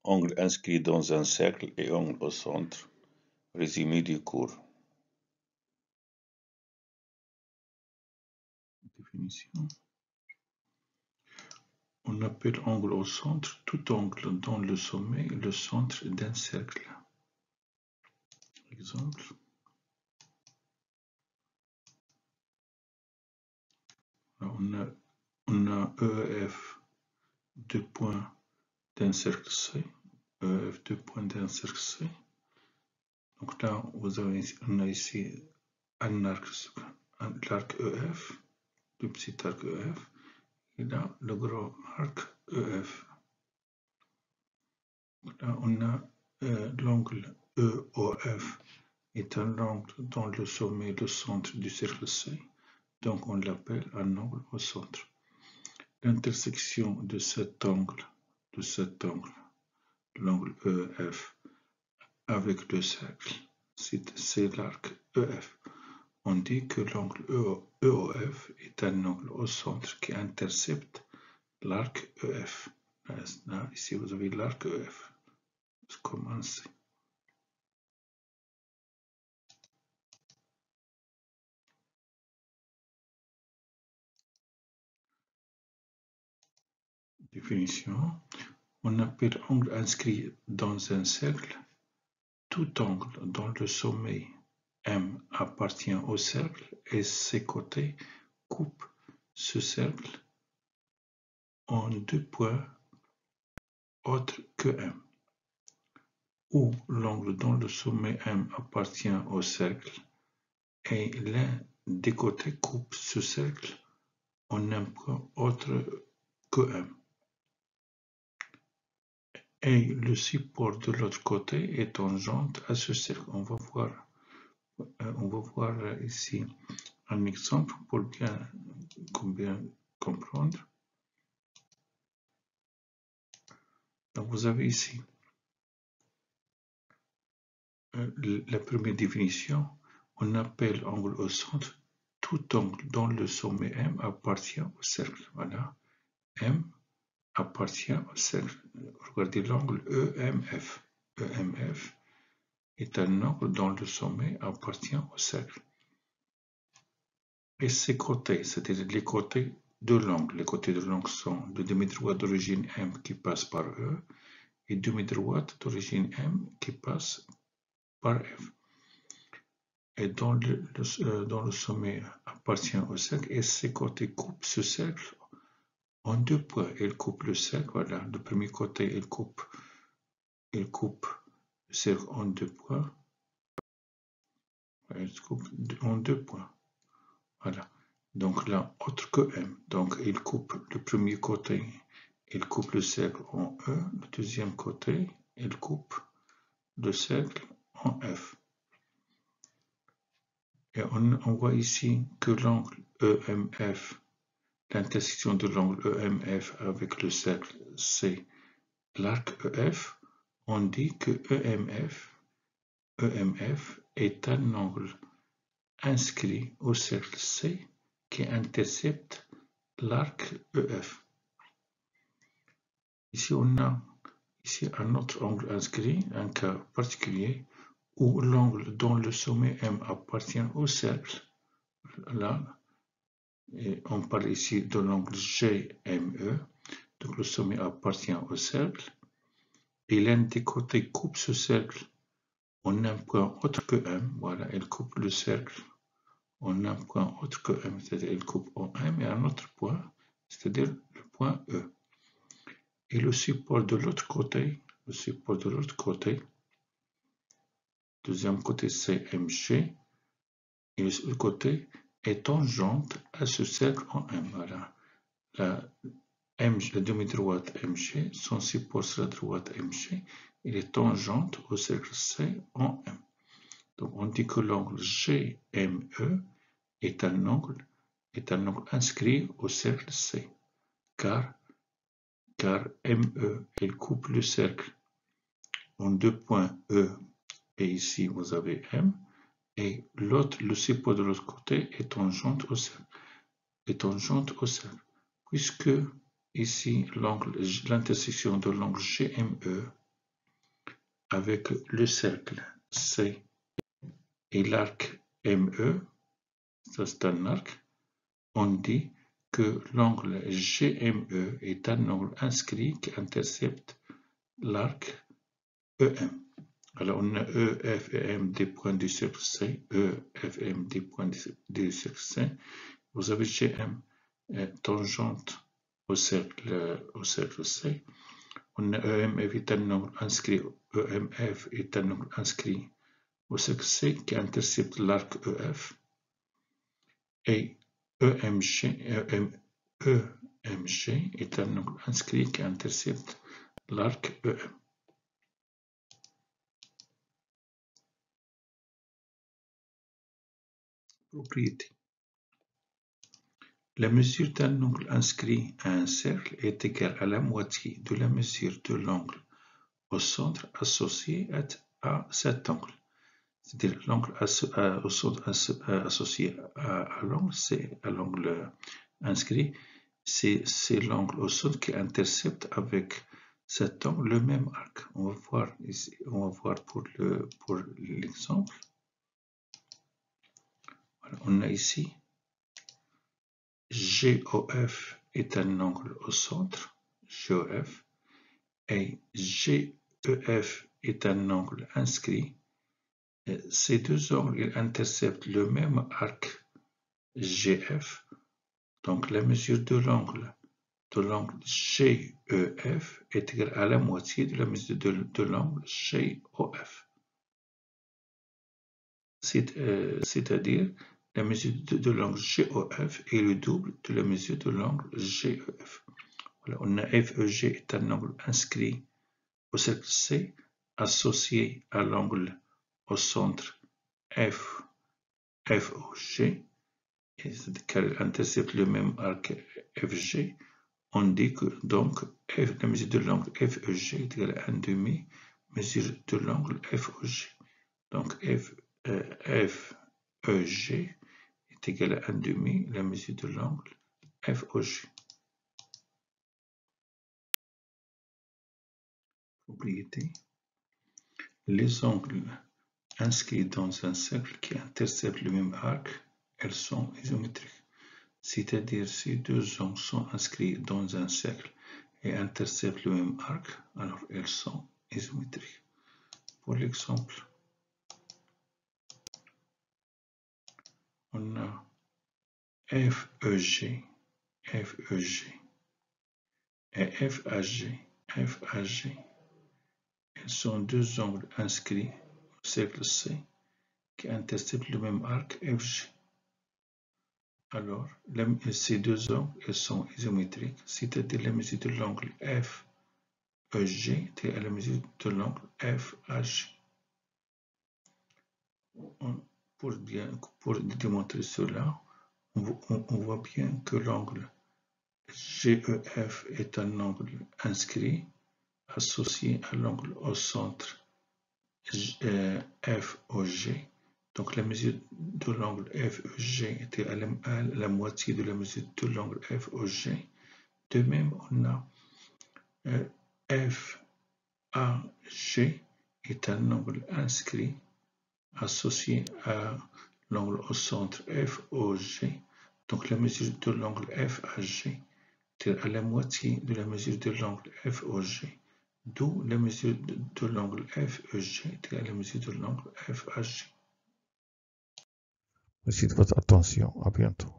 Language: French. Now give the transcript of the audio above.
angle inscrit dans un cercle et angle au centre. Résumé du cours. Définition. On appelle angle au centre tout angle dont le sommet est le centre d'un cercle. Exemple. On a EF, 2 points d'un cercle C. EF, 2 points d'un cercle C. Donc là, on a ici un arc, l'arc EF, le petit arc EF, et là, le gros arc EF. Là, on a l'angle EOF est un angle dont le sommet est le centre du cercle C, donc on l'appelle un angle au centre. L'intersection de cet angle, l'angle EF, avec le cercle, c'est l'arc EF. On dit que l'angle EOF est un angle au centre qui intercepte l'arc EF. Là, ici, vous avez l'arc EF. Commencer. Définition. On appelle angle inscrit dans un cercle tout angle dont le sommet M appartient au cercle et ses côtés coupent ce cercle en 2 points autres que M. Ou l'angle dont le sommet M appartient au cercle et l'un des côtés coupe ce cercle en un point autre que M. Et le support de l'autre côté est tangente à ce cercle. On va voir ici un exemple pour bien comprendre. Donc vous avez ici la première définition. On appelle angle au centre tout angle dont le sommet M appartient au cercle. Voilà, M appartient au cercle. Regardez l'angle EMF. EMF est un angle dont le sommet appartient au cercle. Et ses côtés, c'est-à-dire les côtés de l'angle. Les côtés de l'angle sont le demi-droite d'origine M qui passe par E et demi-droite d'origine M qui passe par F. Et dont le sommet appartient au cercle et ses côtés coupent ce cercle en 2 points. Il coupe le cercle, voilà, le premier côté il coupe le cercle en 2 points. Il coupe en 2 points. Voilà. Donc là, autre que M. Donc il coupe le premier côté, il coupe le cercle en E. Le deuxième côté, il coupe le cercle en F. Et on voit ici que l'angle EMF, l'intersection de l'angle EMF avec le cercle, c'est l'arc EF. On dit que EMF est un angle inscrit au cercle C qui intercepte l'arc EF. Ici, on a un autre angle inscrit, un cas particulier, où l'angle dont le sommet M appartient au cercle, là, et on parle ici de l'angle GME, donc le sommet appartient au cercle, et l'un des côtés coupe ce cercle en un point autre que M, voilà, il coupe le cercle en un point autre que M, c'est-à-dire il coupe en M et un autre point, c'est-à-dire le point E. Et le support de l'autre côté, deuxième côté c'est MG, et le côté est tangente à ce cercle en M. Voilà. La demi-droite MG, son support sur la droite MG, il est tangente au cercle C en M. Donc on dit que l'angle GME est un angle inscrit au cercle C, car ME, elle coupe le cercle en 2 points E, et ici vous avez M, et le support de l'autre côté est tangente au cercle. Puisque ici l'intersection de l'angle GME avec le cercle C et l'arc ME, ça c'est un arc, on dit que l'angle GME est un angle inscrit qui intercepte l'arc EM. Alors on a E, F et M des points du cercle C, E, F et M des points du cercle C. Vous avez GM tangente au cercle C. On a EM est un angle inscrit, EMF est un angle inscrit au cercle C qui intercepte l'arc EF. Et EMG est un angle inscrit qui intercepte l'arc EM. Propriété. La mesure d'un angle inscrit à un cercle est égale à la moitié de la mesure de l'angle au centre associé à cet angle. C'est-à-dire l'angle au centre associé à l'angle, c'est à l'angle inscrit, c'est l'angle au centre qui intercepte avec cet angle le même arc. On va voir ici, on va voir pour l'exemple. Voilà, on a ici GOF est un angle au centre, GOF, et GEF est un angle inscrit. Et ces deux angles ils interceptent le même arc GF, donc la mesure de l'angle GEF est égale à la moitié de la mesure de l'angle GOF. C'est-à-dire la mesure de l'angle GOF est le double de la mesure de l'angle GEF. Voilà, on a FEG est un angle inscrit au cercle C associé à l'angle au centre FOG, car il intercepte le même arc FG. On dit que donc la mesure de l'angle FEG est égale à 1/2 mesure de l'angle FOG. Donc FEG est égal à 1/2 la mesure de l'angle FOG. Propriété. Les angles inscrits dans un cercle qui interceptent le même arc, elles sont isométriques. C'est-à-dire si deux angles sont inscrits dans un cercle et interceptent le même arc, alors elles sont isométriques. Pour l'exemple, on a FEG et FAG. Elles sont deux angles inscrits au cercle C qui interceptent le même arc FG. Alors, ces deux angles sont isométriques, c'est-à-dire la mesure de l'angle FEG est à la mesure de l'angle FAG. Pour démontrer cela, on voit bien que l'angle GEF est un angle inscrit associé à l'angle au centre FOG. Donc la mesure de l'angle FEG était à la moitié de la mesure de l'angle FOG. De même, on a FAG est un angle inscrit associé à l'angle au centre FOG. Donc la mesure de l'angle FAG est à la moitié de la mesure de l'angle FOG. D'où la mesure de l'angle FEG est à la mesure de l'angle FAG. Merci de votre attention. À bientôt.